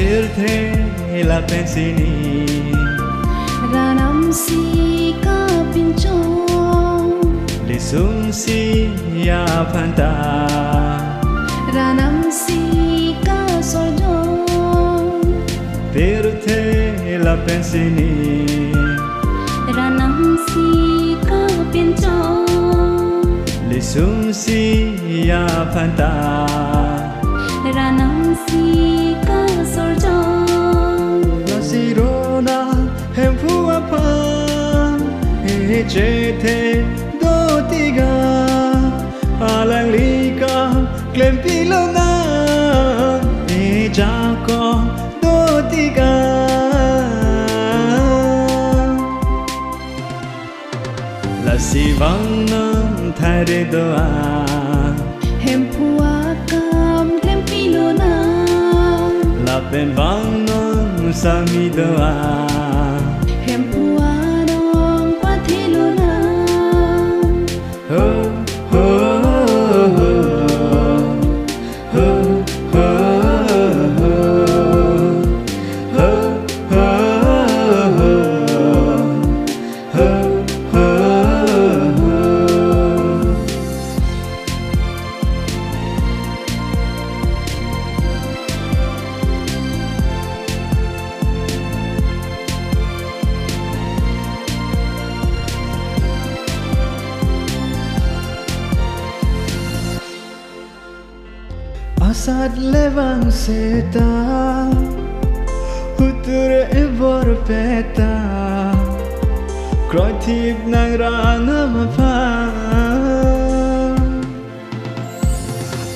Virte la pensini Ranam si ka pinchong Lisum si ya phanta Ranam si ka soljong Virte la pensini Ranam si ka pinchong Lisum si ya phanta Ranam si ka soljong Nasirona hem phua pan he chete do tiga alang lika klem pilona e jako do tiga la si vang nam thare doa Hem phua kam klem pilona la pen vang nam sami doa Hem phua dong pa thilona ho ho ho ho ho Asad levang seta Hutur evor peta Kroi tip nang rana mapa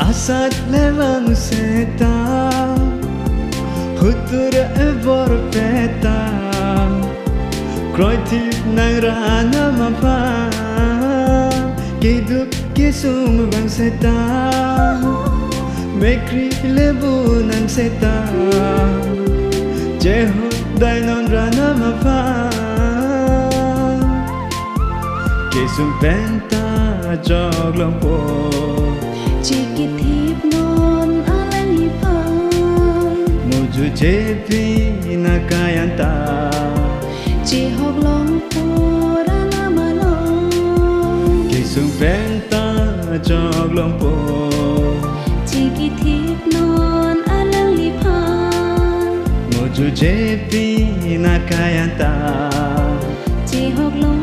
Asad levang seta Hutur evor peta Kroi tip nang rana mapa Kiduk kisung bang seta Mekri lebu nan seta Jeho dainon rana mapa Kesung penta joglong po Chiki thip non alang lipan Muju jepi nakayanta Chi hok long pora namalong Kesung penta joglong po Chiki thip non alang lipan Muju jepi nakayanta Chi hok long